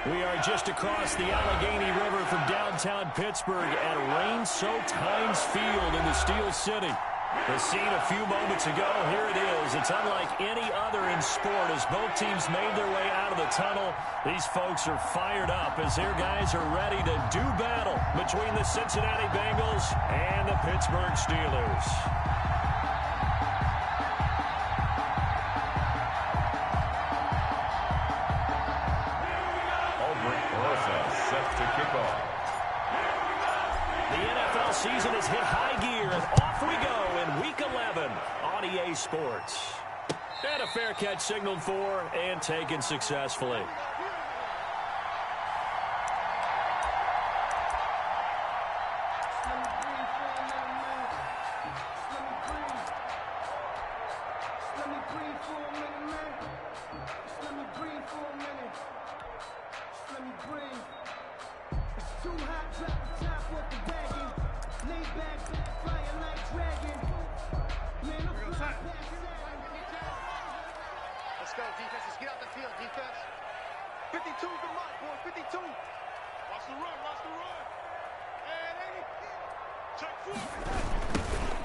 We are just across the Allegheny River from downtown Pittsburgh at rain-soaked Heinz Field in the Steel City. The scene a few moments ago, here it is. It's unlike any other in sport as both teams made their way out of the tunnel. These folks are fired up as their guys are ready to do battle between the Cincinnati Bengals and the Pittsburgh Steelers. Set to kick off. The NFL season has hit high gear, and off we go in Week 11 on EA Sports. And a fair catch signaled for and taken successfully.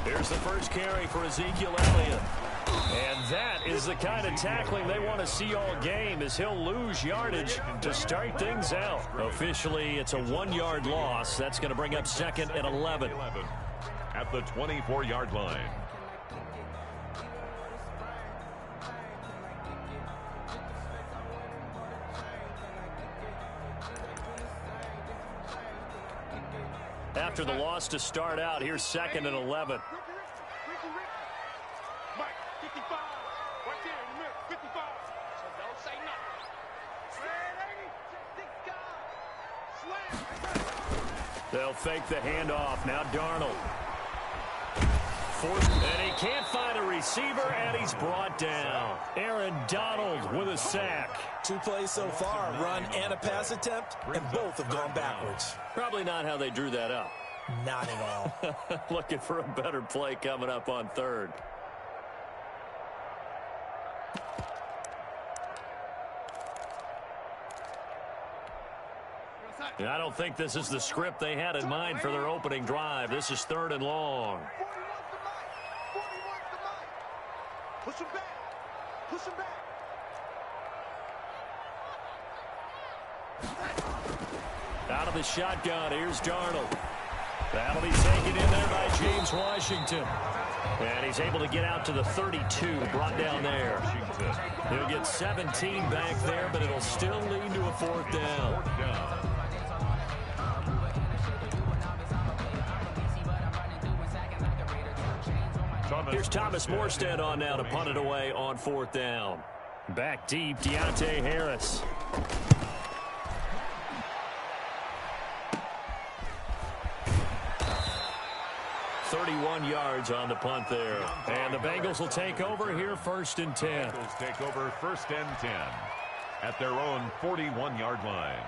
Here's the first carry for Ezekiel Elliott. And that is the kind of tackling they want to see all game as he'll lose yardage to start things out. Officially, it's a 1-yard loss. That's going to bring up 2nd and 11. At the 24-yard line. After the loss to start out, here's 2nd and 11. They'll fake the handoff. Now Darnold. And he can't find a receiver, and he's brought down. Aaron Donald with a sack. 2 plays so far, a run and a pass attempt, and both have gone backwards. Probably not how they drew that up. Not at all. Looking for a better play coming up on 3rd. I don't think this is the script they had in mind for their opening drive. This is 3rd and long. Push him back. Push him back. Out of the shotgun, here's Darnold. That'll be taken in there by James Washington. And he's able to get out to the 32, brought down there. He'll get 17 back there, but it'll still lead to a 4th down. Here's Thomas Morstead on now to punt it away on 4th down. Back deep, Deontay Harris. .31 yards on the punt there. And the Bengals will take over here 1st and 10. Bengals take over 1st and 10 at their own 41-yard line.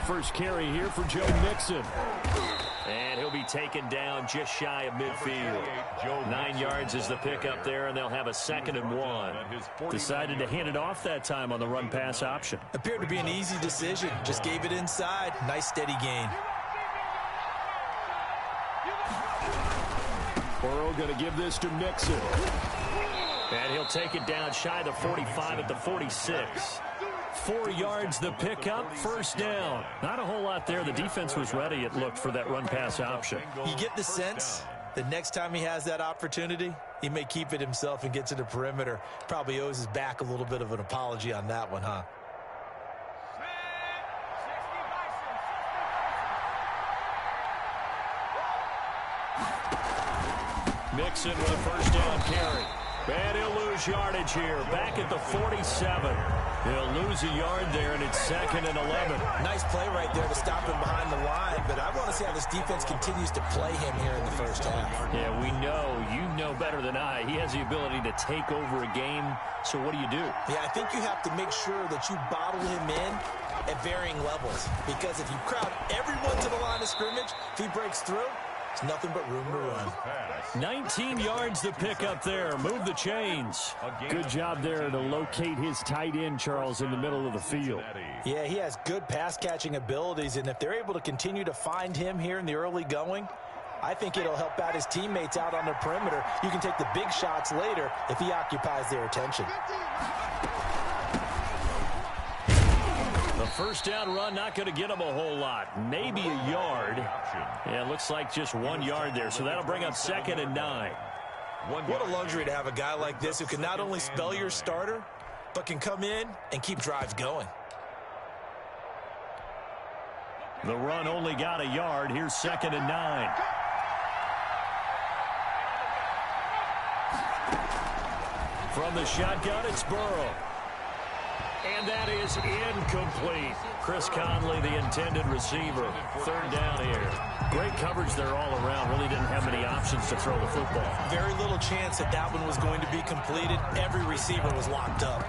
First carry here for Joe Mixon. And he'll be taken down just shy of midfield. 9 yards is the pickup there, and they'll have a 2nd and 1. Decided to hand it off that time on the run-pass option. Appeared to be an easy decision. Just gave it inside. Nice steady gain. Burrow going to give this to Mixon. And he'll take it down shy of the 45 at the 46. 4 yards the pickup, 1st down. Not a whole lot there. The defense was ready, it looked, for that run-pass option. You get the sense the next time he has that opportunity, he may keep it himself and get to the perimeter. Probably owes his back a little bit of an apology on that one, huh? Mixon with a 1st down carry. And he'll lose yardage here. Back at the 47. He'll lose a yard there, and it's 2nd and 11. Nice play right there to stop him behind the line, but I want to see how this defense continues to play him here in the first half. Yeah, we know. You know better than I. He has the ability to take over a game. So what do you do? Yeah, I think you have to make sure that you bottle him in at varying levels. Because if you crowd everyone to the line of scrimmage, if he breaks through, it's nothing but room to run. 19 yards to pick up there. Move the chains. Good job there to locate his tight end, Charles, in the middle of the field. Yeah, he has good pass-catching abilities, and if they're able to continue to find him here in the early going, I think it'll help out his teammates out on the perimeter. You can take the big shots later if he occupies their attention. The first down run not going to get him a whole lot. Maybe a yard. Yeah, it looks like just 1 yard there, so that'll bring up 2nd and 9. What a luxury to have a guy like this who can not only spell your starter, but can come in and keep drives going. The run only got a yard. Here's 2nd and 9. From the shotgun, it's Burrow. And that is incomplete. Chris Conley, the intended receiver. 3rd down here. Great coverage there all around. Really didn't have many options to throw the football. Very little chance that that one was going to be completed. Every receiver was locked up.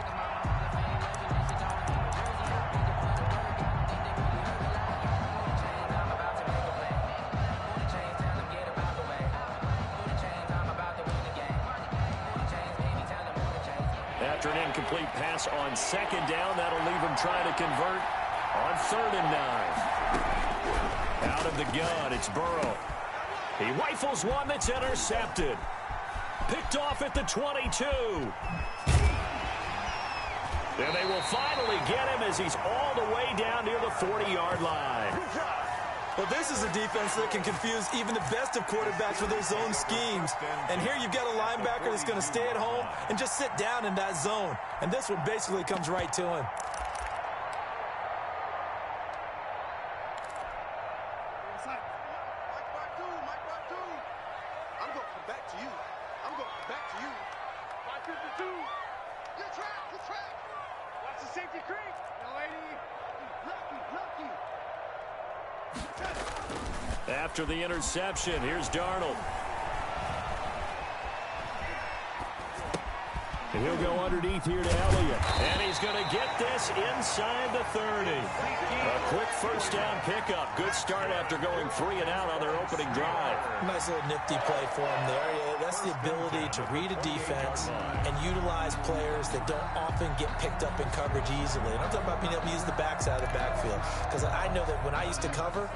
After an incomplete pass on 2nd down, that'll leave him trying to convert on 3rd and 9. Out of the gun, it's Burrow. He rifles one that's intercepted. Picked off at the 22. And they will finally get him as he's all the way down near the 40-yard line. Well, this is a defense that can confuse even the best of quarterbacks with their zone schemes. And here you've got a linebacker that's going to stay at home and just sit down in that zone. And this one basically comes right to him. I'm going to come back to you. I'm going to come back to you. 552. Good track, good track. Watch the safety creek, young lady. Lucky. After the interception, here's Darnold. And he'll go underneath here to Elliott. And he's going to get this inside the 30. A quick first down pickup. Good start after going 3 and out on their opening drive. Nice little nifty play for him there. Yeah, that's the ability to read a defense and utilize players that don't often get picked up in coverage easily. And I'm talking about being able to use the backside of the backfield. Because I know that when I used to cover,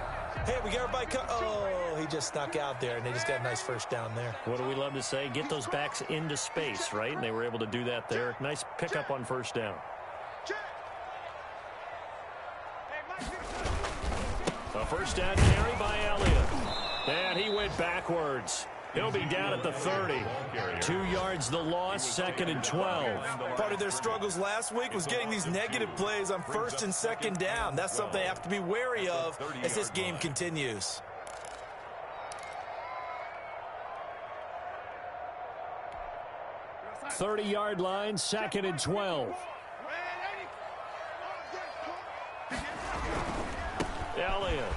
hey, we got everybody oh, he just snuck out there, and they just got a nice first down there. What do we love to say? Get those backs into space, right? And they were able to do that there. Nice pickup on first down. A first down carry by Elliott. And he went backwards. He'll be down at the 30. 2 yards the loss, 2nd and 12. Part of their struggles last week was getting these negative plays on 1st and 2nd down. That's something they have to be wary of as this game continues. .30-yard line, 2nd and 12. Elliott.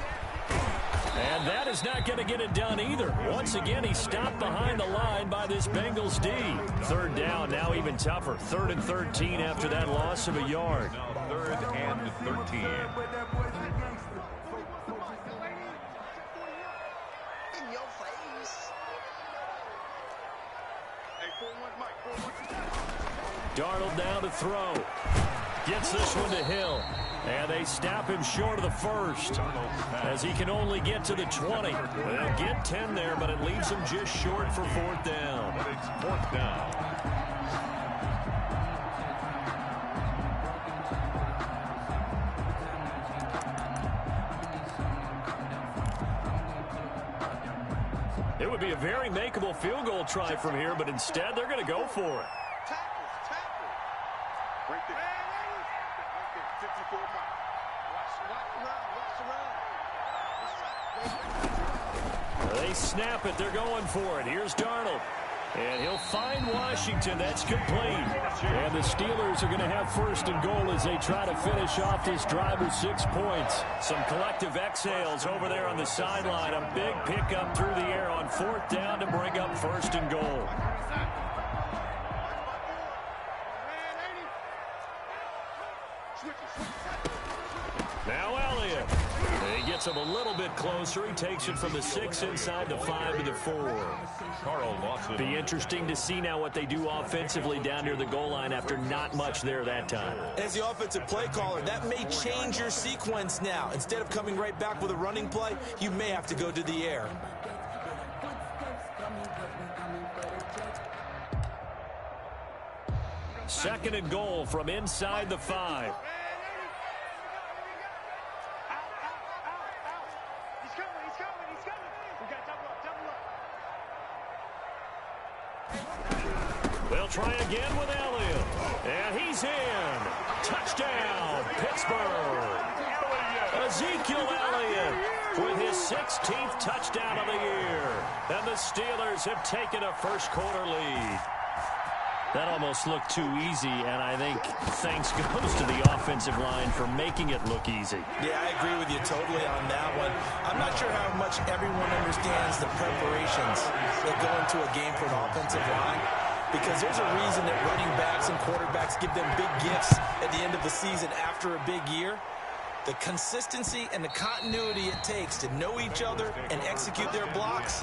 And that is not going to get it done either. Once again, he's stopped behind the line by this Bengals D. 3rd down, now even tougher. 3rd and 13 after that loss of a yard. 3rd and 13. In your face. Darnold down to throw. Gets this one to Hill. And they snap him short of the first as he can only get to the 20. They'll get 10 there, but it leaves him just short for 4th down. But it's 4th down. It would be a very makeable field goal try from here, but instead they're going to go for it. Tackle. Right there. 54 miles. Watch around. They snap it. They're going for it. Here's Darnold. And he'll find Washington. That's complete. And the Steelers are going to have first and goal as they try to finish off this drive with 6 points. Some collective exhales over there on the sideline. A big pickup through the air on 4th down to bring up first and goal. Now Elliott. He gets him a little bit closer. He takes it from the 6 inside the 5 to the 4. Carl Lawson. Be interesting to see now what they do offensively down near the goal line after not much there that time. As the offensive play caller, that may change your sequence now. Instead of coming right back with a running play, you may have to go to the air. Second and goal from inside the 5. They'll try again with Elliott. And he's in. Touchdown, Pittsburgh. Ezekiel Elliott with his 16th touchdown of the year. And the Steelers have taken a first-quarter lead. That almost looked too easy, and I think thanks goes to the offensive line for making it look easy. Yeah, I agree with you totally on that one. I'm not sure how much everyone understands the preparations that go into a game for an offensive line, because there's a reason that running backs and quarterbacks give them big gifts at the end of the season after a big year. The consistency and the continuity it takes to know each other and execute their blocks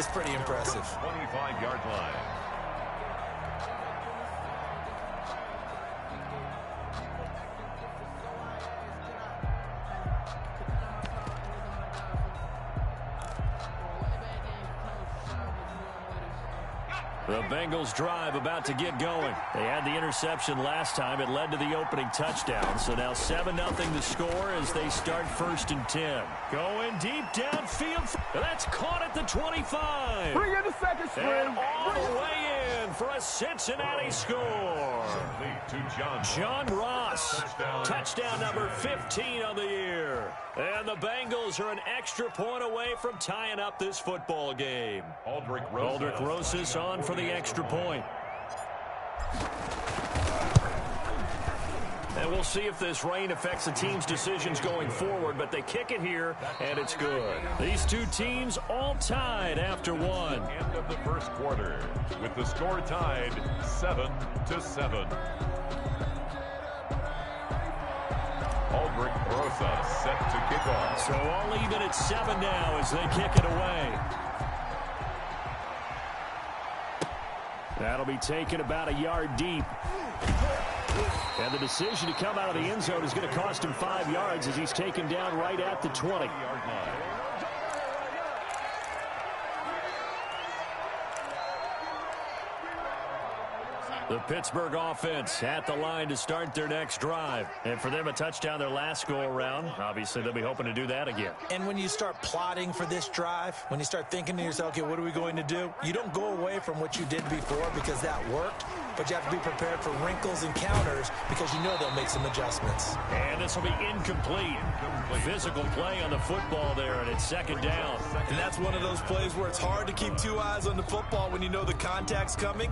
is pretty impressive. 25-yard line. The Bengals drive about to get going. They had the interception last time. It led to the opening touchdown. So now 7-0 the score as they start 1st and 10. Going deep downfield. That's caught at the 25. Bring in the second string. And all the way in for a Cincinnati score. To John Ross. Touchdown number 15 on the year. And the Bengals are an extra point away from tying up this football game. Aldrich Rosas on for the extra point. And we'll see if this rain affects the team's decisions going forward, but they kick it here, and it's good. These two teams all tied after one. End of the first quarter, with the score tied 7-7. Aldrich Rosas set to kick off. So all even at 7 now as they kick it away. That'll be taken about a yard deep. And the decision to come out of the end zone is going to cost him 5 yards as he's taken down right at the 20. The Pittsburgh offense at the line to start their next drive. And for them, a touchdown their last go-around. Obviously, they'll be hoping to do that again. And when you start plotting for this drive, when you start thinking to yourself, okay, what are we going to do? You don't go away from what you did before because that worked, but you have to be prepared for wrinkles and counters because you know they'll make some adjustments. And this will be incomplete. Physical play on the football there, and it's 2nd down. And that's one of those plays where it's hard to keep 2 eyes on the football when you know the contact's coming,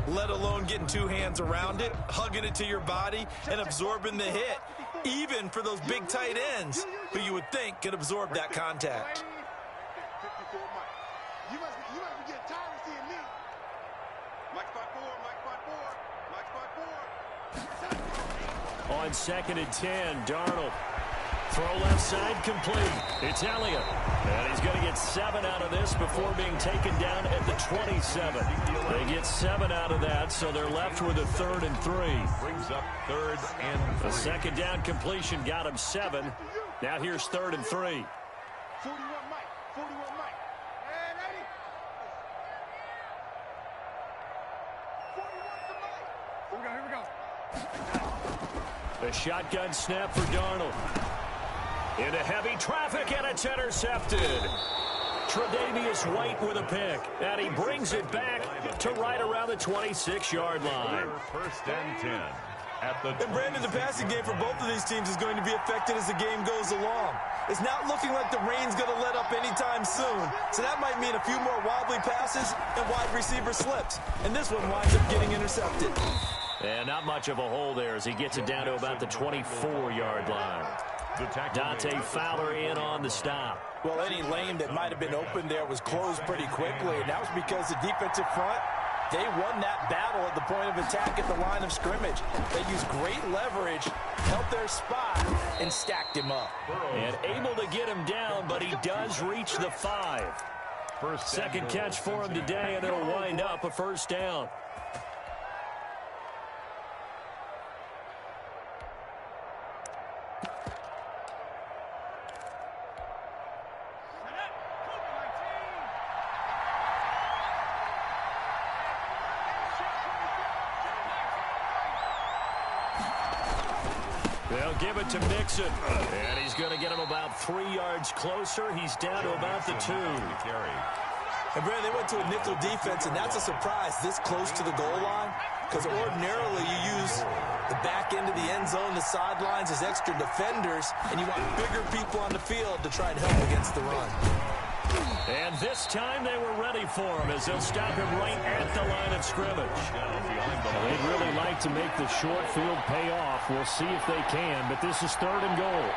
let alone getting 2 hands around it, hugging it to your body, and absorbing the hit, even for those big tight ends who you would think could absorb that contact. You must be getting tired of seeing me. Mike spot 4, Mike spot 4, Mike spot 4. On 2nd and 10, Darnold. Throw left side complete. It's Elliott. And he's going to get 7 out of this before being taken down at the 27. They get 7 out of that, so they're left with a 3rd and 3. Brings up 3rd and 3. The 2nd down completion got him 7. Now here's 3rd and 3. 41 Mike. 41 Mike. And 80. 41 to Mike. Here we go. The shotgun snap for Darnold. Into heavy traffic, and it's intercepted. Tre'Davious White with a pick, and he brings it back to right around the 26-yard line. 1st and 10. At the And Brandon, the passing game for both of these teams is going to be affected as the game goes along. It's not looking like the rain's going to let up anytime soon. So that might mean a few more wobbly passes and wide receiver slips. And this one winds up getting intercepted. And not much of a hole there as he gets it down to about the 24-yard line. Dante Fowler in on the stop. Well, any lane that might have been open there was closed pretty quickly, and that was because the defensive front, they won that battle at the point of attack at the line of scrimmage. They used great leverage, held their spot, and stacked him up. And able to get him down, but he does reach the 5. Second catch for him today, and it'll wind up a first down. They'll give it to Mixon, and he's going to get him about 3 yards closer. He's down to about the 2. And, Brandon, they went to a nickel defense, and that's a surprise this close to the goal line, because ordinarily you use the back end of the end zone, the sidelines as extra defenders, and you want bigger people on the field to try and help against the run. And this time they were ready for him as they'll stop him right at the line of scrimmage. They'd really like to make the short field pay off. We'll see if they can, but this is 3rd and goal.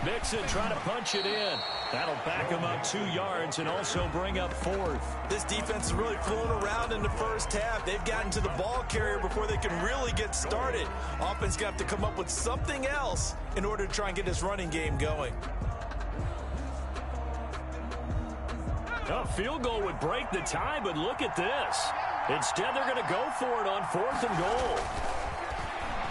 Mixon trying to punch it in. That'll back him up 2 yards and also bring up 4th. This defense is really flown around in the first half. They've gotten to the ball carrier before they can really get started. Offense going to have to come up with something else in order to try and get this running game going. A field goal would break the tie, but look at this. Instead, they're going to go for it on 4th and goal.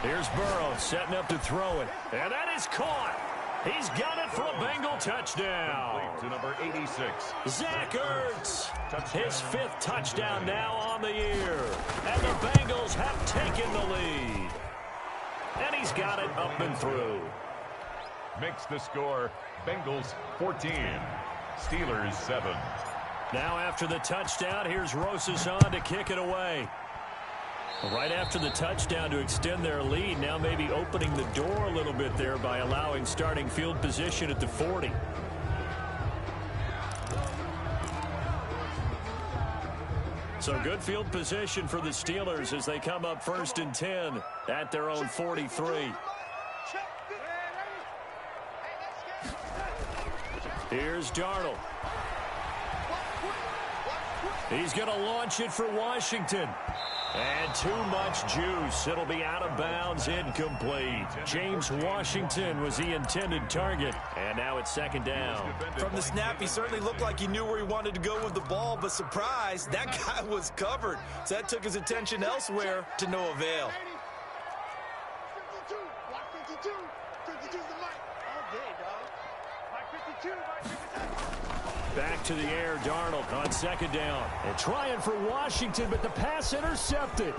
Here's Burrow setting up to throw it. And that is caught. He's got it for a Bengal touchdown. To number 86. Zach Ertz. His 5th touchdown now on the year. And the Bengals have taken the lead. And he's got it up and through. Makes the score Bengals 14. Steelers 7. Now after the touchdown, here's Rosas on to kick it away. Right after the touchdown to extend their lead, now maybe opening the door a little bit there by allowing starting field position at the 40. So good field position for the Steelers as they come up 1st and 10 at their own 43. Here's Darnold. He's going to launch it for Washington. And too much juice. It'll be out of bounds, incomplete. James Washington was the intended target. And now it's 2nd down. From the snap, he certainly looked like he knew where he wanted to go with the ball, but surprise, that guy was covered. So that took his attention elsewhere to no avail. 52, 52, 52's the mic. All day, dog. 52, 52. Back to the air, Darnold on 2nd down. And trying for Washington, but the pass intercepted.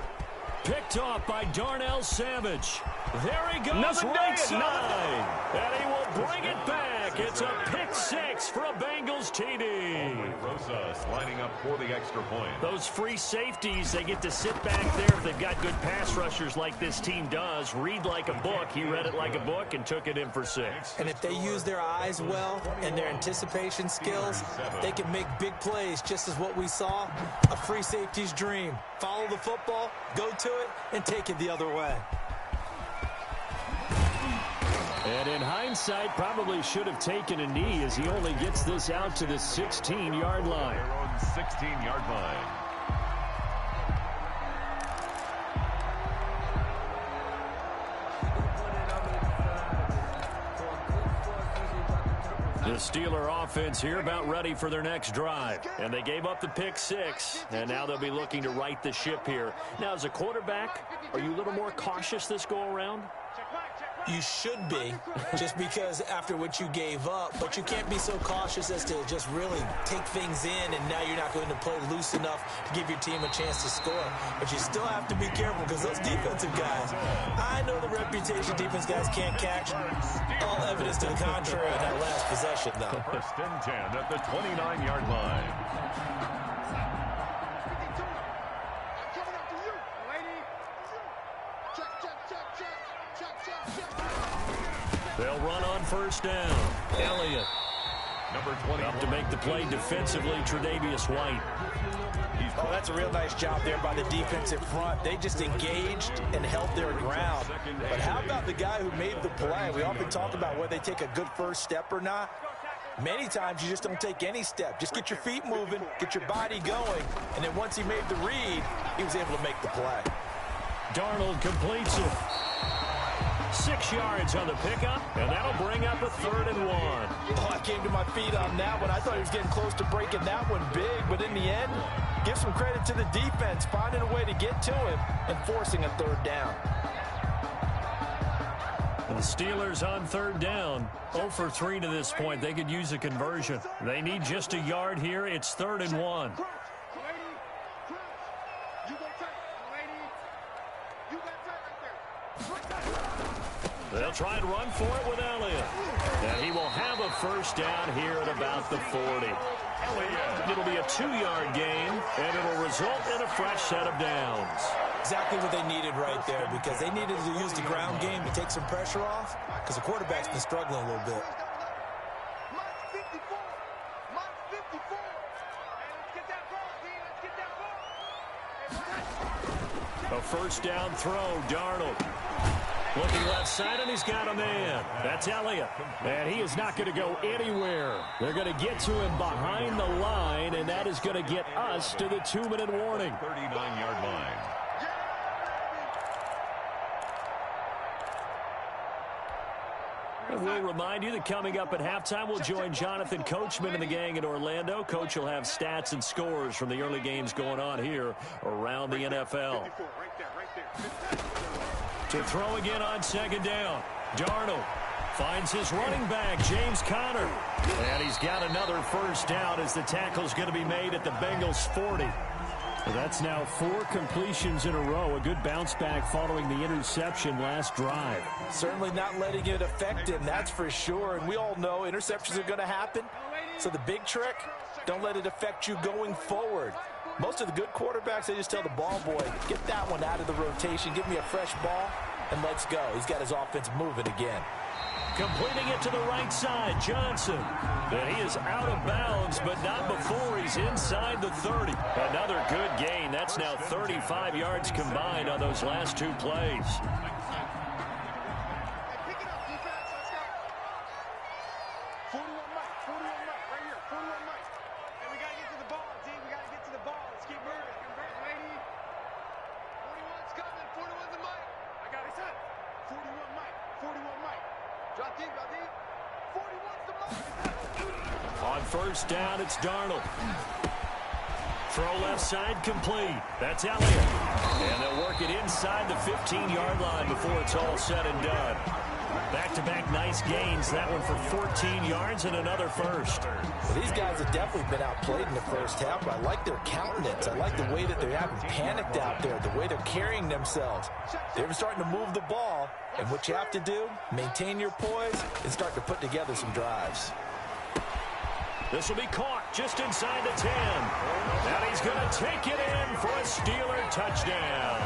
Picked off by Darnell Savage. There he goes, right side. And he will bring it back. It's a pick 6 for a Bengals TD. Rosas lining up for the extra point. Those free safeties, they get to sit back there if they've got good pass rushers like this team does. Read like a book. He read it like a book and took it in for 6. And if they use their eyes well and their anticipation skills, they can make big plays, just as what we saw, a free safety's dream. Follow the football, go to it, and take it the other way. And in hindsight, probably should have taken a knee as he only gets this out to the 16-yard line. Their own 16-yard line. The Steeler offense here about ready for their next drive. And they gave up the pick 6, and now they'll be looking to right the ship here. Now, as a quarterback, are you a little more cautious this go-around? You should be, just because after what you gave up, but you can't be so cautious as to just really take things in, and now you're not going to play loose enough to give your team a chance to score. But you still have to be careful because those defensive guys, I know the reputation defense guys can't catch. All evidence to the contrary in that last possession, though. 1st and 10 at the 29-yard line. They'll run on first down. Elliott. Number 20. Up to make the play defensively, Tre'Davious White. Oh, that's a real nice job there by the defensive front. They just engaged and held their ground. But how about the guy who made the play? We often talk about whether they take a good first step or not. Many times you just don't take any step. Just get your feet moving, get your body going, and then once he made the read, he was able to make the play. Darnold completes it. 6 yards on the pickup, and that'll bring up a 3rd and 1. Oh, I came to my feet on that one. I thought he was getting close to breaking that one big, but in the end, give some credit to the defense, finding a way to get to him and forcing a 3rd down. And the Steelers on 3rd down, 0 for 3 to this point. They could use a conversion. They need just a yard here. It's 3rd and 1. They'll try and run for it with Elliott. And he will have a first down here at about the 40. It'll be a 2-yard gain, and it'll result in a fresh set of downs. Exactly what they needed right there, because they needed to use the ground game to take some pressure off, because the quarterback's been struggling a little bit. A first down throw, Darnold. Looking left side, and he's got a man. That's Elliott. And he is not going to go anywhere. They're going to get to him behind the line, and that is going to get us to the 2-minute warning. 39-yard line. And we'll remind you that coming up at halftime, we'll join Jonathan Coachman and the gang in Orlando. Coach will have stats and scores from the early games going on here around the NFL. To throw again on 2nd down. Darnold finds his running back, James Conner. And he's got another first down as the tackle's going to be made at the Bengals 40. So that's now 4 completions in a row. A good bounce back following the interception last drive. Certainly not letting it affect him, that's for sure. And we all know interceptions are going to happen. So the big trick, don't let it affect you going forward. Most of the good quarterbacks, they just tell the ball boy, get that one out of the rotation, give me a fresh ball, and let's go. He's got his offense moving again. Completing it to the right side, Johnson. And he is out of bounds, but not before he's inside the 30. Another good gain. That's now 35 yards combined on those last 2 plays. On first down, it's Darnold. Throw left side complete. That's Elliott. And they'll work it inside the 15-yard line before it's all said and done. Back-to-back nice gains. That one for 14 yards and another first. Well, these guys have definitely been outplayed in the first half, but I like their countenance. I like the way that they haven't panicked out there, the way they're carrying themselves. They're starting to move the ball, and what you have to do, maintain your poise and start to put together some drives. This will be caught just inside the 10. And he's going to take it in for a Steeler touchdown.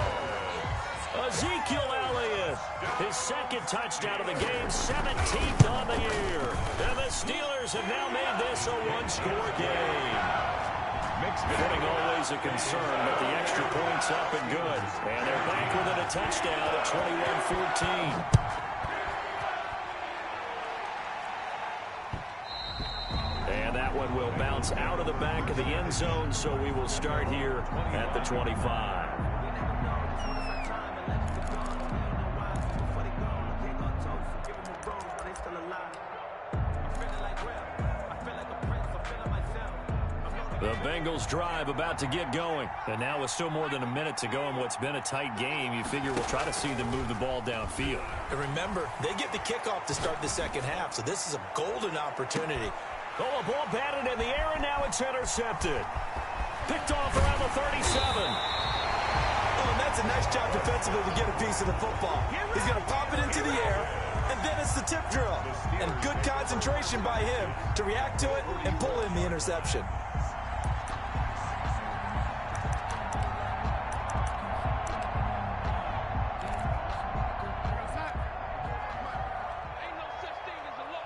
Ezekiel Elliott, his 2nd touchdown of the game, 17th on the year. And the Steelers have now made this a 1-score game. Fitting always a concern, but the extra point's up and good. And they're back within a touchdown at 21-14. And that one will bounce out of the back of the end zone, so we will start here at the 25. The Bengals drive about to get going. And now with still more than a minute to go in what's been a tight game, you figure we'll try to see them move the ball downfield. And remember, they get the kickoff to start the second half, so this is a golden opportunity. Oh, a ball batted in the air, and now it's intercepted. Picked off around the 37. Oh, and that's a nice job defensively to get a piece of the football. He's going to pop it into the air, and then it's the tip drill. And good concentration by him to react to it and pull in the interception. Ain't no such thing as a loss.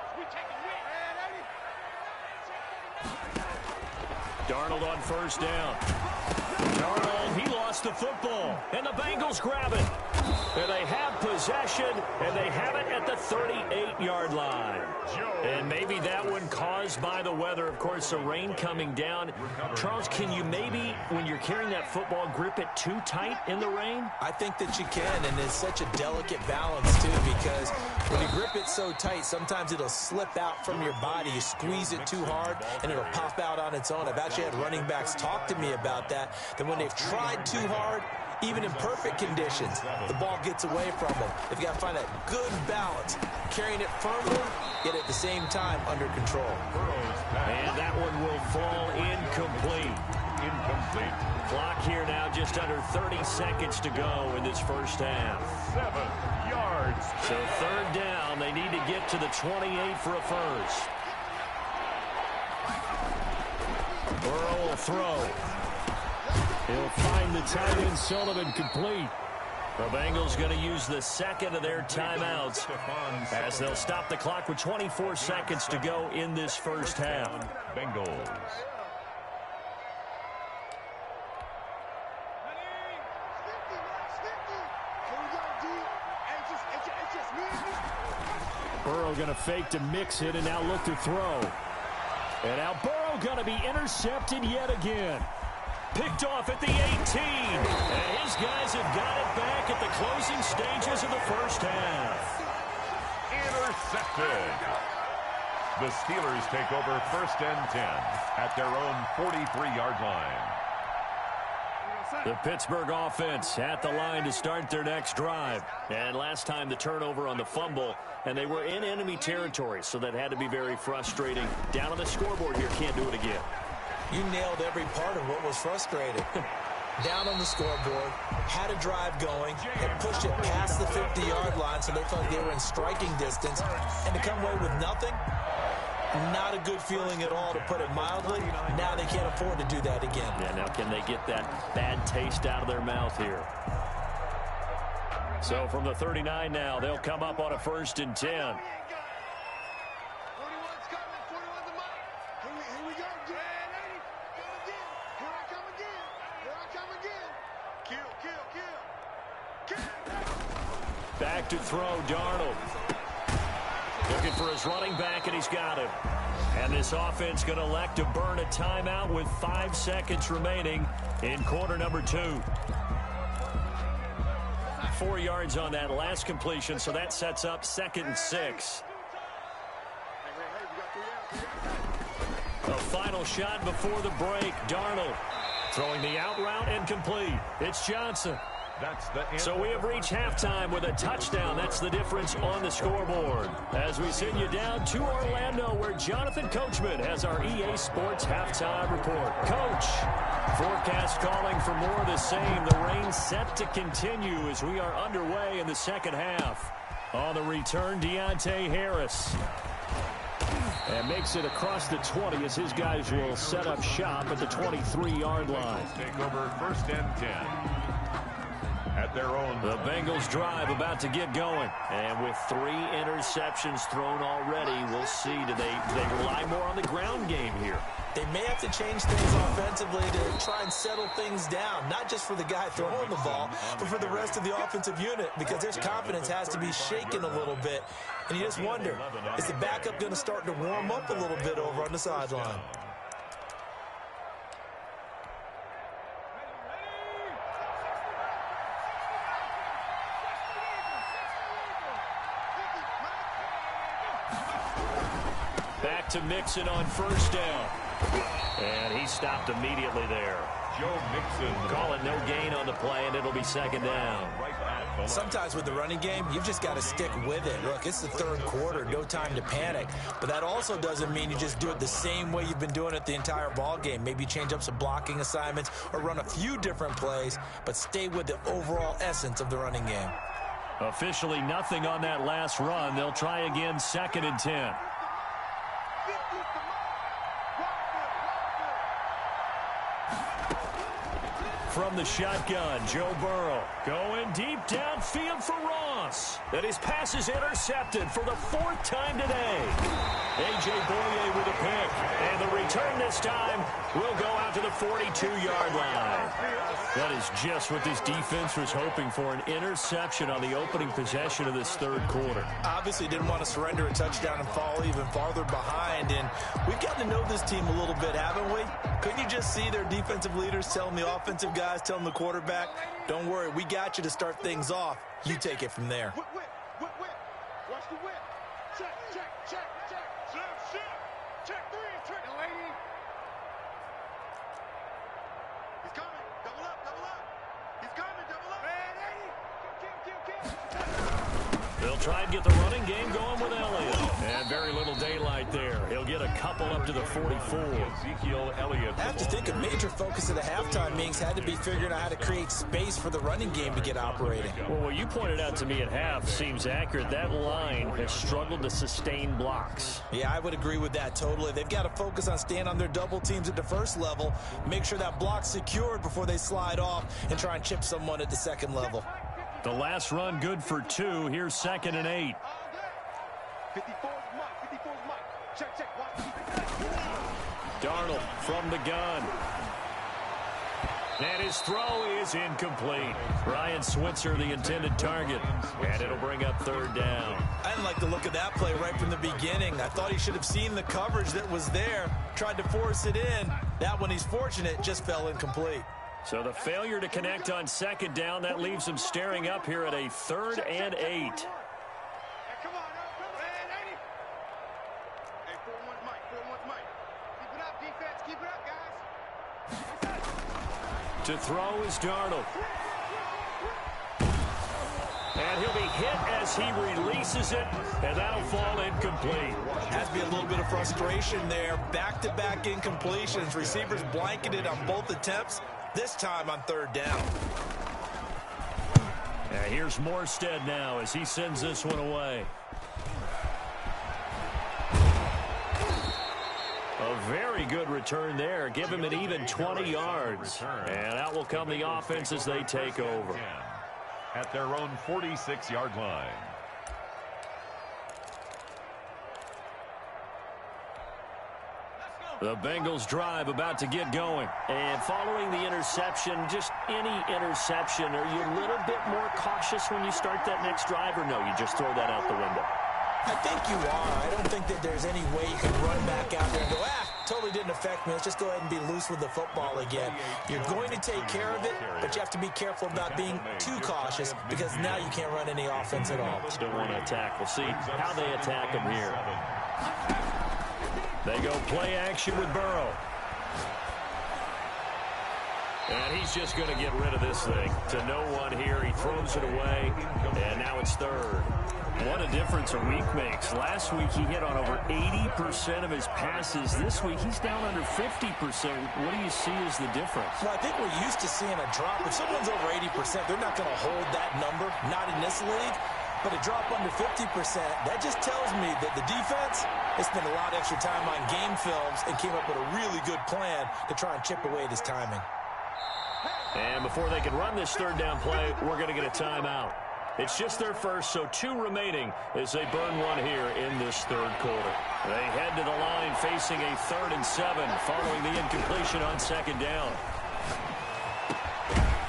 Darnold on first down. Darnold, he lost the football, and the Bengals grab it. And they have possession, and they have it at the 38-yard line. And maybe that one caused by the weather. Of course, the rain coming down. Charles, can you maybe, when you're carrying that football, grip it too tight in the rain? I think that you can, and it's such a delicate balance, too, because when you grip it so tight, sometimes it'll slip out from your body. You squeeze it too hard, and it'll pop out on its own. I've actually had running backs talk to me about that when they've tried too hard, even in perfect conditions, the ball gets away from them. They've got to find that good balance, carrying it firmly, yet at the same time under control. And that one will fall incomplete. Clock here now, just under 30 seconds to go in this first half. 7 yards. So third down, they need to get to the 28 for a first. Burrow will throw. He'll find the tight end, Sullivan, complete. The Bengals going to use the second of their timeouts as they'll stop the clock with 24 seconds to go in this first half. Bengals. Burrow going to fake to mix it and now look to throw. And now Burrow going to be intercepted yet again. Picked off at the 18. And his guys have got it back at the closing stages of the first half. Intercepted. The Steelers take over first and 10 at their own 43-yard line. The Pittsburgh offense at the line to start their next drive. And last time the turnover on the fumble, and they were in enemy territory, so that had to be very frustrating. Down on the scoreboard here, can't do it again. You nailed every part of what was frustrating. Down on the scoreboard, had a drive going, and pushed it past the 50-yard line so they felt they were in striking distance, and to come away with nothing, not a good feeling at all, to put it mildly. Now they can't afford to do that again. Yeah, now can they get that bad taste out of their mouth here? So from the 39 now, they'll come up on a first and 10. Back to throw, Darnold. Looking for his running back, and he's got him. And this offense going to elect to burn a timeout with 5 seconds remaining in quarter number 2. 4 yards on that last completion, so that sets up 2nd and 6. A final shot before the break. Darnold throwing the out route and complete. It's Johnson. So we have reached halftime with a touchdown. That's the difference on the scoreboard. As we send you down to Orlando, where Jonathan Coachman has our EA Sports halftime report. Coach, forecast calling for more of the same. The rain set to continue as we are underway in the second half. On the return, Deontay Harris. And makes it across the 20 as his guys will set up shop at the 23-yard line. Take over first and 10. At their own. The Bengals drive about to get going. And with 3 interceptions thrown already, we'll see. Do they rely more on the ground game here? They may have to change things offensively to try and settle things down, not just for the guy throwing the ball, but for the rest of the offensive unit, because their confidence has to be shaken a little bit. And you just wonder, is the backup going to start to warm up a little bit over on the sideline? Back to Mixon on first down. And he stopped immediately there. Joe Mixon. Calling no gain on the play, and it'll be 2nd down. Sometimes with the running game, you've just got to stick with it. Look, it's the 3rd quarter, no time to panic. But that also doesn't mean you just do it the same way you've been doing it the entire ball game. Maybe change up some blocking assignments or run a few different plays, but stay with the overall essence of the running game. Officially nothing on that last run. They'll try again, 2nd and 10. from the shotgun. Joe Burrow going deep downfield for Ross. And his pass is intercepted for the 4th time today. A.J. Boye with a pick. And the return this time will go out to the 42-yard line. That is just what this defense was hoping for, an interception on the opening possession of this 3rd quarter. Obviously didn't want to surrender a touchdown and fall even farther behind. And we've gotten to know this team a little bit, haven't we? Couldn't you just see their defensive leaders telling the offensive guys, telling the quarterback, don't worry, we got you to start things off. You take it from there. Whip. Watch the whip. Check. Check 3. Check the lady. He's coming. Double up. He's coming. Double up. Kill. They'll try and get the running game going with Elliott. And very little daylight there. He'll get a couple up to the 44. Ezekiel Elliott. I have to think a major focus of the halftime meetings had to be figuring out how to create space for the running game to get operating. Well, what you pointed out to me at half seems accurate. That line has struggled to sustain blocks. Yeah, I would agree with that totally. They've got to focus on staying on their double teams at the first level, make sure that block's secured before they slide off and try and chip someone at the second level. The last run good for 2. Here's 2nd and 8. 54's Mike. Check. Watch. Darnold from the gun. And his throw is incomplete. Ryan Switzer, the intended target. And it'll bring up 3rd down. I didn't like the look of that play right from the beginning. I thought he should have seen the coverage that was there, tried to force it in. That one, he's fortunate, just fell incomplete. So the failure to connect on 2nd down, that leaves him staring up here at a 3rd and 8. Hey, come on. Hey, 4-1's Mike. Keep it up, defense. Keep it up, guys. To throw is Darnold. And he'll be hit as he releases it, and that'll fall incomplete. Has to be a little bit of frustration there. Back-to-back incompletions. Receivers blanketed on both attempts, this time on 3rd down. Here's Morstead now as he sends this one away. A very good return there. Give him an even 20 yards. And out will come the offense as they take over. At their own 46-yard line. The Bengals drive about to get going. And following the interception, just any interception, are you a little bit more cautious when you start that next drive, or no, you just throw that out the window? I think you are. I don't think that there's any way you can run back out there and go, totally didn't affect me. Let's just go ahead and be loose with the football again. You're going to take care of it, but you have to be careful about being too cautious because now you can't run any offense at all. Still want to attack. We'll see how they attack him here. They go play action with Burrow. And he's just going to get rid of this thing. To no one here. He throws it away, and now it's 3rd. What a difference a week makes. Last week he hit on over 80% of his passes. This week he's down under 50%. What do you see as the difference? Well, I think we're used to seeing a drop. If someone's over 80%, they're not going to hold that number, not in this league. But a drop under 50%, that just tells me that the defense has spent a lot of extra time on game films and came up with a really good plan to try and chip away at his timing. And before they can run this 3rd down play, we're going to get a timeout. It's just their first, so 2 remaining as they burn one here in this 3rd quarter. They head to the line facing a 3rd and 7 following the incompletion on 2nd down.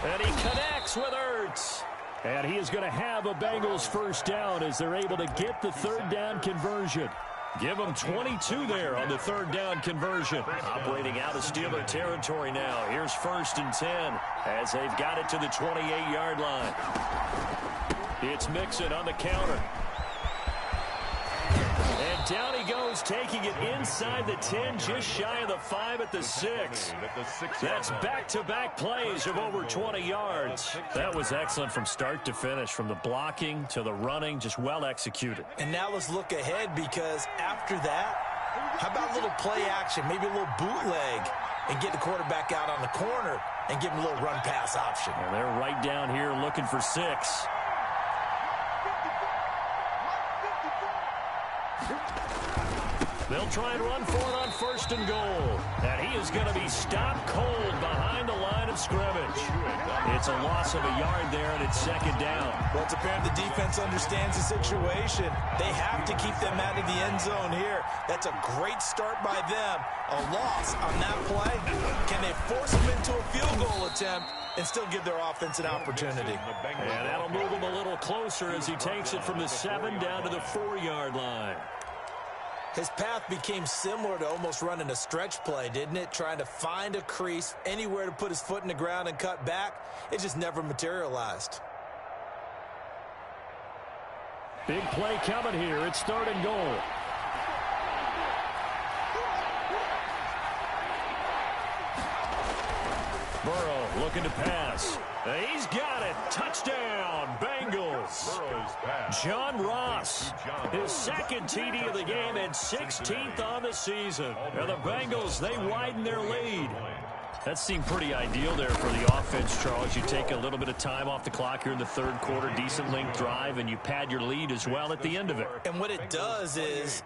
And he connects with Ertz. And he is going to have a Bengals 1st down as they're able to get the 3rd down conversion. Give them 22 there on the 3rd down conversion. Operating out of Steeler territory now. Here's 1st and 10 as they've got it to the 28-yard line. It's Mixon on the counter. And down he goes, taking it inside the 10, just shy of the 5 at the 6. That's back-to-back plays of over 20 yards. That was excellent from start to finish, from the blocking to the running, just well executed. And now let's look ahead, because after that, how about a little play action, maybe a little bootleg, and get the quarterback out on the corner and give him a little run-pass option. And they're right down here looking for 6. They'll try and run for it on 1st and goal. And he is going to be stopped cold behind the line of scrimmage. It's a loss of a yard there, and it's 2nd down. Well, it's apparent the defense understands the situation. They have to keep them out of the end zone here. That's a great start by them. A loss on that play. Can they force them into a field goal attempt and still give their offense an opportunity? And that'll move him a little closer as he takes it from the 7 down to the 4-yard line. His path became similar to almost running a stretch play, didn't it? Trying to find a crease, anywhere to put his foot in the ground and cut back. It just never materialized. Big play coming here. It's 3rd and goal. Burrow looking to pass. He's got it. Touchdown, Bengals. John Ross, his 2nd TD of the game and 16th on the season. And the Bengals, they widen their lead. That seemed pretty ideal there for the offense, Charles. You take a little bit of time off the clock here in the 3rd quarter, decent length drive, and you pad your lead as well at the end of it. And what it does is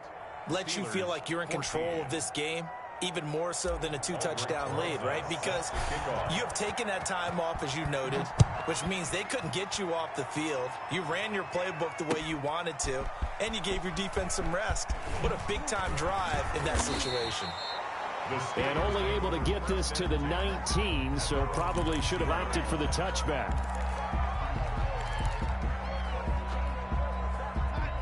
let you feel like you're in control of this game, even more so than a 2-touchdown lead, right? Because you have taken that time off, as you noted, which means they couldn't get you off the field. You ran your playbook the way you wanted to, and you gave your defense some rest. What a big-time drive in that situation. And only able to get this to the 19, so probably should have opted for the touchback.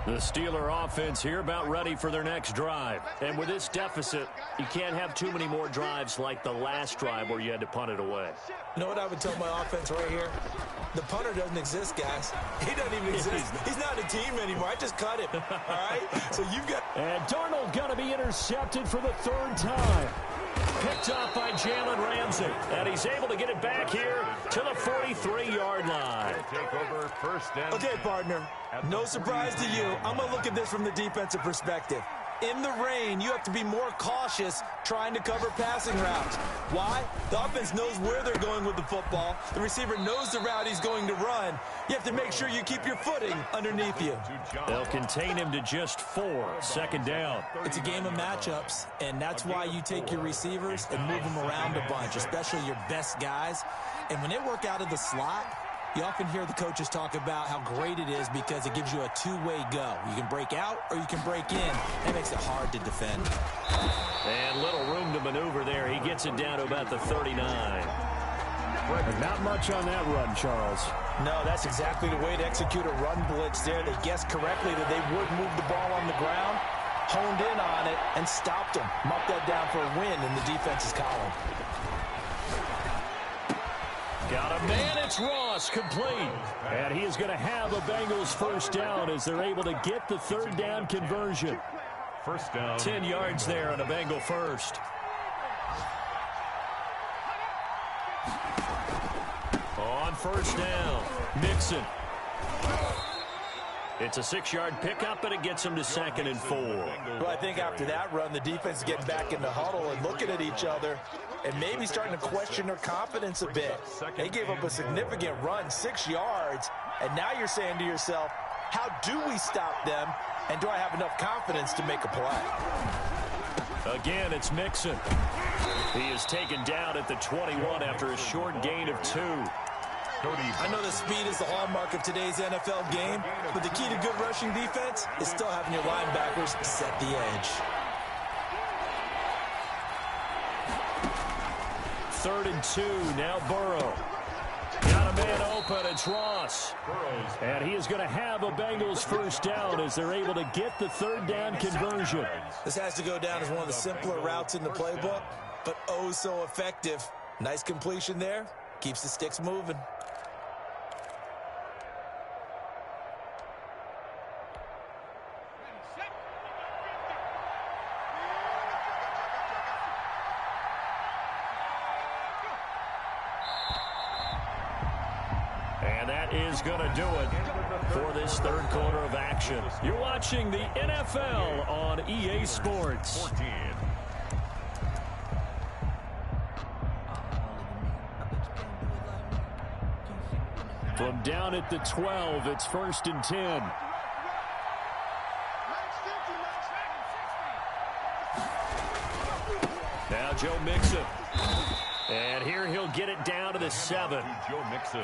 The Steeler offense here about ready for their next drive. And with this deficit, you can't have too many more drives like the last drive where you had to punt it away. You know what I would tell my offense right here? The punter doesn't exist, guys. He doesn't even exist. He's not a team anymore. I just cut him. All right? So you've got... And Darnold going to be intercepted for the 3rd time. Picked off by Jalen Ramsey. And he's able to get it back here to the 43-yard line. Take over 1st and... Okay, partner. No surprise to you. I'm going to look at this from the defensive perspective. In the rain, you have to be more cautious trying to cover passing routes. Why? The offense knows where they're going with the football. The receiver knows the route he's going to run. You have to make sure you keep your footing underneath you. They'll contain him to just 4. 2nd down. It's a game of matchups, and that's why you take your receivers and move them around a bunch, especially your best guys. And when they work out of the slot, you often hear the coaches talk about how great it is because it gives you a two-way go. You can break out or you can break in. That makes it hard to defend. And little room to maneuver there. He gets it down to about the 39. Not much on that run, Charles. No, that's exactly the way to execute a run blitz there. They guessed correctly that they would move the ball on the ground, honed in on it, and stopped them. Marked that down for a win in the defense's column. Got a man, it's Ross, complete. And he is going to have a Bengals 1st down as they're able to get the 3rd down conversion. 1st down. 10 yards there on a Bengal 1st. On 1st down, Mixon. It's a 6-yard pickup, and it gets him to 2nd and 4. Well, I think after that run, the defense is getting back in the huddle and looking at each other and maybe starting to question their confidence a bit. They gave up a significant run, 6 yards, and now you're saying to yourself, how do we stop them, and do I have enough confidence to make a play? Again, it's Mixon. He is taken down at the 21 after a short gain of 2. I know the speed is the hallmark of today's NFL game, but the key to good rushing defense is still having your linebackers set the edge. 3rd and 2, now Burrow. Got a man open, it's Ross. And he is going to have a Bengals 1st down as they're able to get the 3rd down conversion. This has to go down as one of the simpler routes in the playbook, but oh so effective. Nice completion there, keeps the sticks moving. And that is going to do it for this 3rd quarter of action. You're watching the NFL on EA Sports. From down at the 12, it's 1st and 10. Now Joe Mixon. And here he'll get it down to the 7.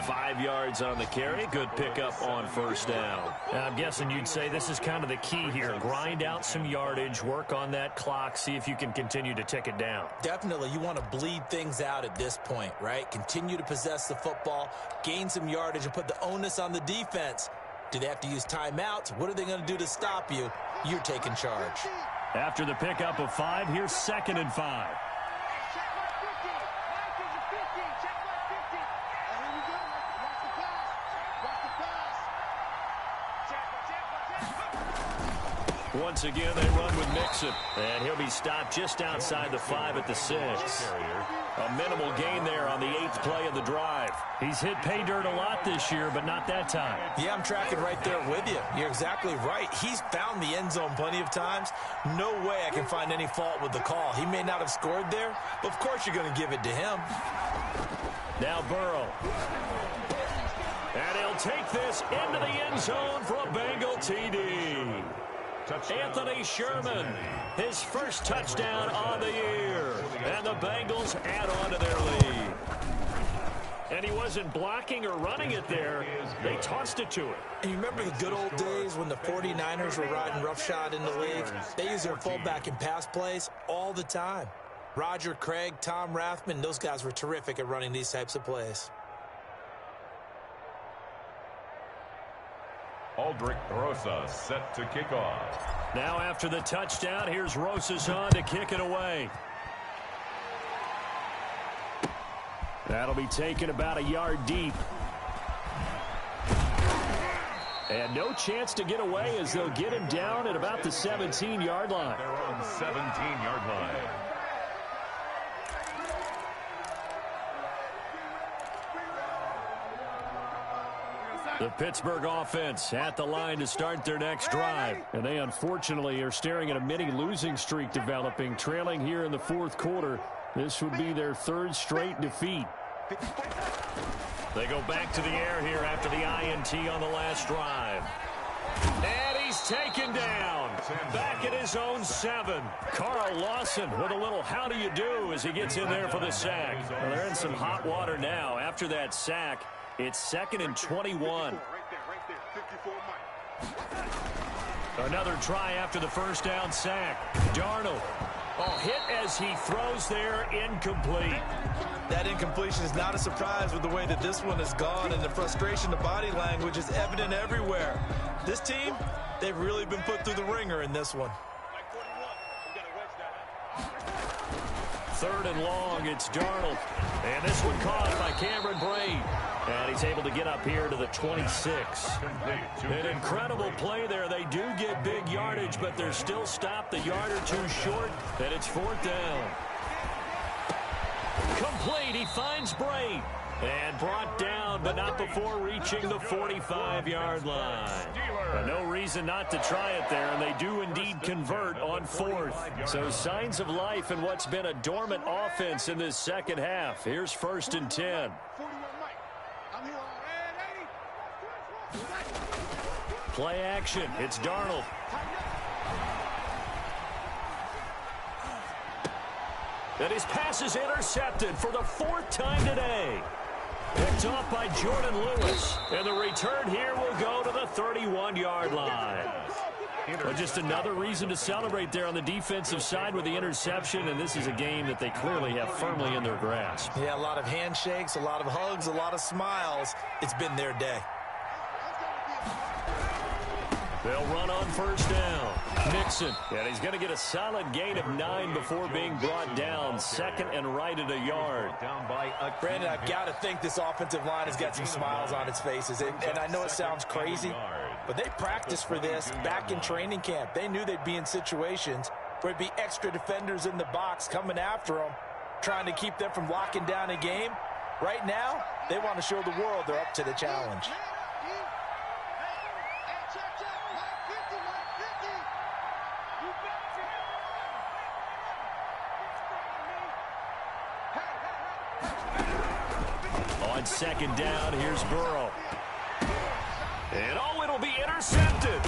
5 yards on the carry. Good pickup on first down. Now, I'm guessing you'd say this is kind of the key here. Grind out some yardage, work on that clock, see if you can continue to tick it down. Definitely, you want to bleed things out at this point, right? Continue to possess the football, gain some yardage, and put the onus on the defense. Do they have to use timeouts? What are they going to do to stop you? You're taking charge. After the pickup of 5, here's 2nd and 5. Once again, they run with Mixon. And he'll be stopped just outside the 5 at the 6. A minimal gain there on the 8th play of the drive. He's hit pay dirt a lot this year, but not that time. Yeah, I'm tracking right there with you. You're exactly right. He's found the end zone plenty of times. No way I can find any fault with the call. He may not have scored there, but of course you're going to give it to him. Now Burrow. And he'll take this into the end zone for a Bengal TD. Anthony Sherman, his first touchdown on the year. And the Bengals add on to their lead. And he wasn't blocking or running it there. They tossed it to him. And you remember the good old days when the 49ers were riding roughshod in the league? They used their fullback in pass plays all the time. Roger Craig, Tom Rathman, those guys were terrific at running these types of plays. Aldrich Rosas set to kick off. Now after the touchdown, here's Rosas on to kick it away. That'll be taken about a yard deep. And no chance to get away as they'll get him down at about the 17-yard line. They're on the 17-yard line. The Pittsburgh offense at the line to start their next drive. And they unfortunately are staring at a mini losing streak developing, trailing here in the 4th quarter. This would be their 3rd straight defeat. They go back to the air here after the INT on the last drive. And he's taken down. Back at his own 7. Carl Lawson with a little how do you do as he gets in there for the sack. Well, they're in some hot water now. After that sack, it's 2nd and 21. Another try after the first down sack. Darnold. Oh, hit as he throws there, incomplete. That incompletion is not a surprise with the way that this one has gone, and the frustration, the body language is evident everywhere. This team, they've really been put through the ringer in this one. 3rd and long, it's Darnold. And this one caught by Cameron Brate. And he's able to get up here to the 26. An incredible play there. They do get big yardage, but they're still stopped the yard or 2 short, and it's 4th down. Complete. He finds Brate. And brought down, but not before reaching the 45-yard line. No reason not to try it there, and they do indeed convert on 4th. So signs of life in what's been a dormant offense in this second half. Here's 1st and 10. Play action. It's Darnold. And his pass is intercepted for the 4th time today. Picked off by Jordan Lewis. And the return here will go to the 31-yard line. Well, just another reason to celebrate there on the defensive side with the interception. And this is a game that they clearly have firmly in their grasp. Yeah, a lot of handshakes, a lot of hugs, a lot of smiles. It's been their day. They'll run on first down. Mixon. And he's going to get a solid gain of 9 before being brought down. 2nd and right at a yard. Brandon, I've got to think this offensive line has got some smiles on its faces. And I know it sounds crazy, but they practiced for this back in training camp. They knew they'd be in situations where it'd be extra defenders in the box coming after them, trying to keep them from locking down a game. Right now, they want to show the world they're up to the challenge. On 2nd down, here's Burrow. And oh, it'll be intercepted.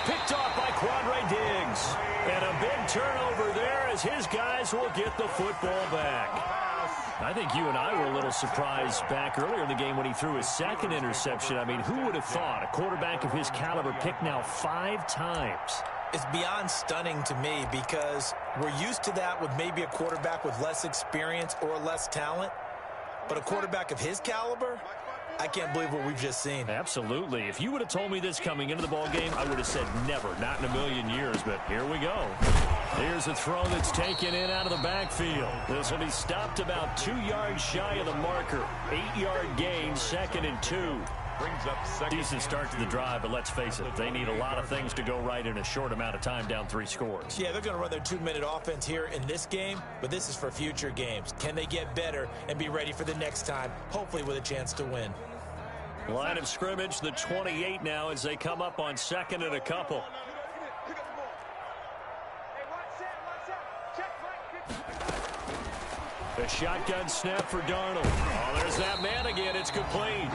Picked off by Quandre Diggs. And a big turnover there as as his guys will get the football back. I think you and I were a little surprised back earlier in the game when he threw his second interception. I mean, who would have thought a quarterback of his caliber picked now 5 times? It's beyond stunning to me because we're used to that with maybe a quarterback with less experience or less talent. But a quarterback of his caliber, I can't believe what we've just seen. Absolutely. If you would have told me this coming into the ball game, I would have said never, not in a million years. But here we go. Here's a throw that's taken in out of the backfield. This will be stopped about 2 yards shy of the marker. 8-yard gain, 2nd and 2. Brings up second. Decent start to the drive, but let's face it, they need a lot of things to go right in a short amount of time, down 3 scores. Yeah, they're going to run their 2-minute offense here in this game, but this is for future games. Can they get better and be ready for the next time, hopefully with a chance to win? Line of scrimmage, the 28 now as they come up on 2nd and a couple. The shotgun snap for Darnold. Oh, there's that man again. It's complete.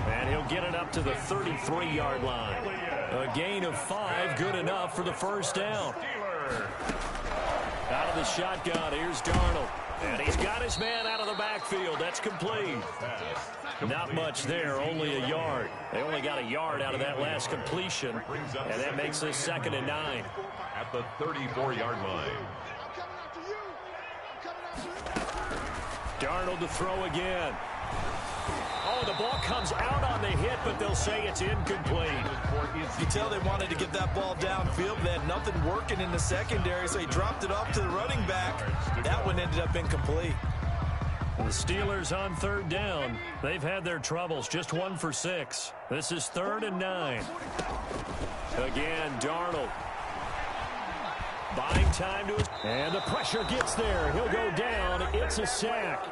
And he'll get it up to the 33-yard line. A gain of 5, good enough for the first down. Out of the shotgun, here's Darnold. And he's got his man out of the backfield. That's complete. Not much there, only a yard. They only got a yard out of that last completion. And that makes this 2nd and 9. At the 34-yard line. Darnold to throw again. Oh, the ball comes out on the hit, but they'll say it's incomplete. You tell they wanted to get that ball downfield. They had nothing working in the secondary, so he dropped it off to the running back. That one ended up incomplete. The Steelers on 3rd down. They've had their troubles, just 1 for 6. This is 3rd and 9. Again, Darnold. Buying time to his... And the pressure gets there. He'll go down. It's a sack.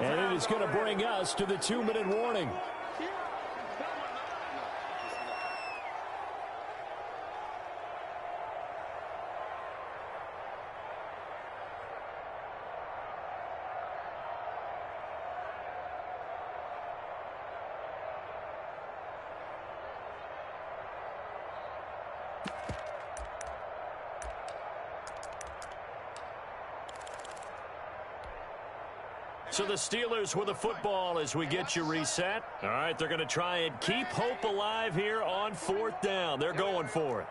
And it is going to bring us to the 2-minute warning. So the Steelers with the football as we get you reset. All right, they're going to try and keep hope alive here on 4th down. They're going for it.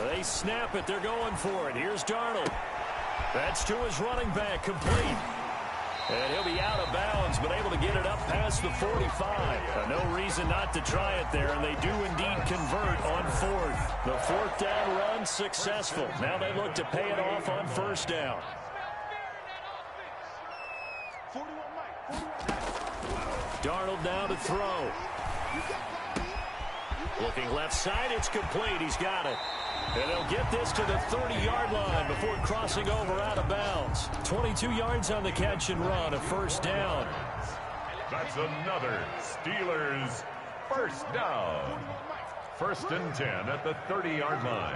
They snap it. They're going for it. Here's Darnold. That's to his running back, complete. And he'll be out of bounds, but able to get it up past the 45. No reason not to try it there, and they do indeed convert on 4th. The 4th down run successful. Now they look to pay it off on 1st down. Darnold now to throw. Looking left side, it's complete. He's got it. And they'll get this to the 30-yard line before crossing over out of bounds. 22 yards on the catch and run, a 1st down. That's another Steelers 1st down. 1st and 10 at the 30-yard line.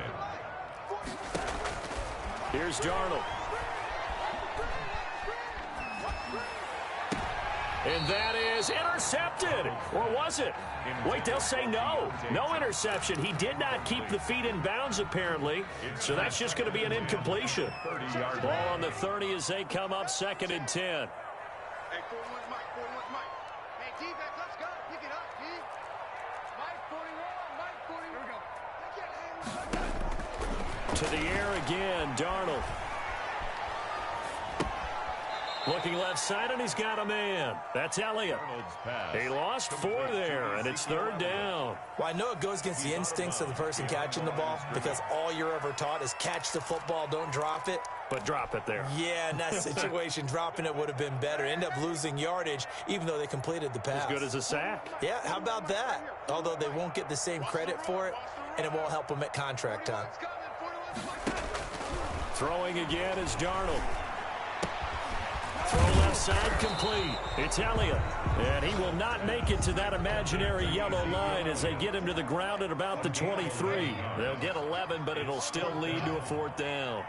Here's Darnold. And that is intercepted. Or was it? Wait, they'll say no. No interception. He did not keep the feet in bounds, apparently. So that's just going to be an incompletion. Ball on the 30 as they come up 2nd and 10. Hey, 41's Mike. 41's Mike. Hey, defense, let's go. Pick it up, D. Mike 41. Mike 41. To the air again, Darnold. Looking left side, and he's got a man. That's Elliott. He lost 4 there, and it's 3rd down. Well, I know it goes against the instincts of the person catching the ball because all you're ever taught is catch the football, don't drop it. But drop it there. Yeah, in that situation, dropping it would have been better. End up losing yardage, even though they completed the pass. As good as a sack. Yeah, how about that? Although they won't get the same credit for it, and it won't help them at contract time. Throwing again is Darnold. Throw left side complete. It's Elliott. And he will not make it to that imaginary yellow line as they get him to the ground at about the 23. They'll get 11, but it'll still lead to a 4th down.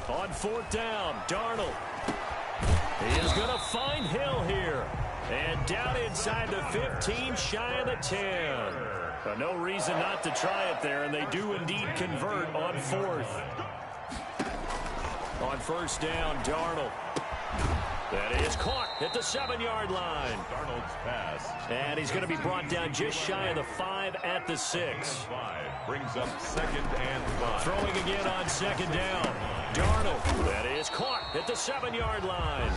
On 4th down, Darnold. He is going to find Hill here. And down inside the 15, shy of the 10. No reason not to try it there, and they do indeed convert on 4th. On 1st down, Darnold. That is caught at the 7-yard line. Darnold's pass. And he's going to be brought down just shy of the 5 at the 6. 5 brings up 2nd and 5. Throwing again on 2nd down. Darnold. That is caught at the 7-yard line.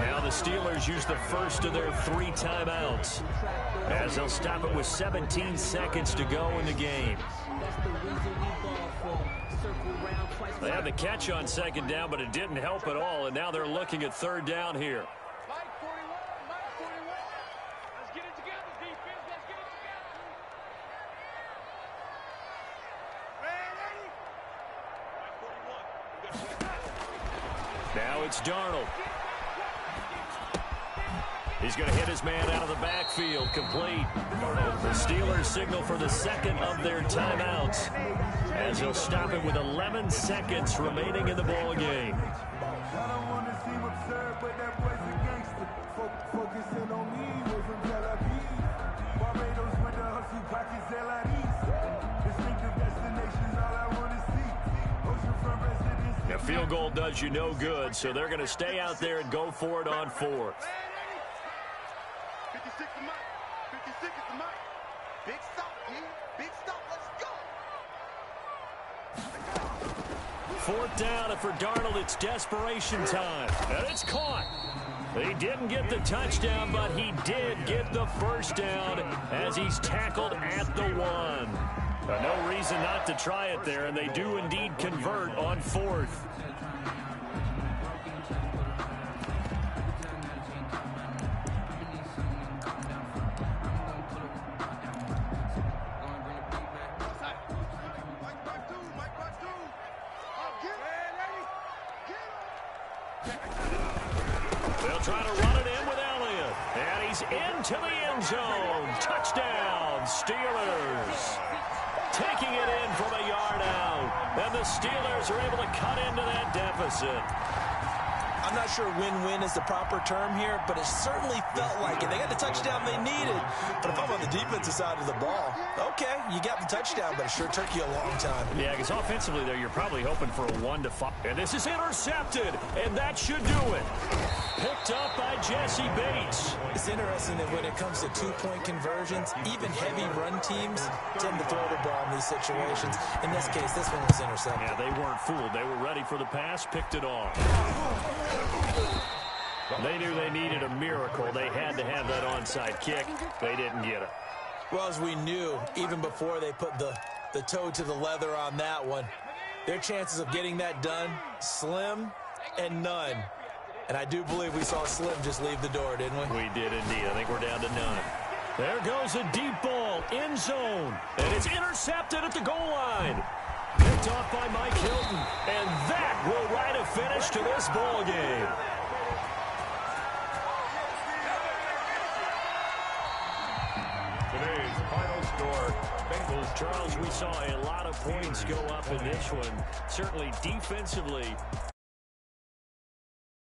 Now the Steelers use the first of their 3 timeouts, as they'll stop it with 17 seconds to go in the game. They had the catch on 2nd down, but it didn't help at all, and now they're looking at 3rd down here. Mike 41, Mike 41. Let's get it together, defense. Let's get it together. Ready? Now it's Darnold. He's going to hit his man out of the backfield, complete. The Steelers signal for the 2nd of their timeouts, as he'll stop it with 11 seconds remaining in the ball game. I don't want to seem absurd, but that boy's a gangster. Focusing on me, way from Tel Aviv. Barbados with the hustle pockets, LLE. Distinctive destinations, all I want to see. Oceanfront residence. A field goal does you no good, so they're going to stay out there and go for it on 4th. 56 to Mike. 56 is the Mike. Big stop, G. Big stop. Let's go. 4th down, and for Darnold, it's desperation time. And it's caught. He didn't get the touchdown, but he did get the 1st down as he's tackled at the 1. No reason not to try it there, and they do indeed convert on 4th. They'll try to run it in with Elliott. And he's into the end zone. Touchdown, Steelers. Taking it in from a yard out. And the Steelers are able to cut into that deficit. I'm not sure win-win is the proper term here, but it certainly felt like it. They got the touchdown they needed. But if I'm on the defensive side of the ball, okay, you got the touchdown, but it sure took you a long time. Yeah, because offensively there, you're probably hoping for a 1-5. And this is intercepted, and that should do it. Picked up by Jesse Bates. It's interesting that when it comes to 2-point conversions, even heavy run teams tend to throw the ball in these situations. In this case, this one was intercepted. Yeah, they weren't fooled. They were ready for the pass, picked it off. They knew they needed a miracle. They had to have that onside kick. They didn't get it. Well, as we knew, even before they put the toe to the leather on that one, their chances of getting that done, slim and none. And I do believe we saw Slim just leave the door, didn't we? We did indeed. I think we're down to none. There goes a deep ball, end zone, and it's intercepted at the goal line. Picked off by Mike Hilton, and that will write a finish to this ball game. Today's final score, Bengals. Charles, we saw a lot of points go up in this one. Certainly defensively,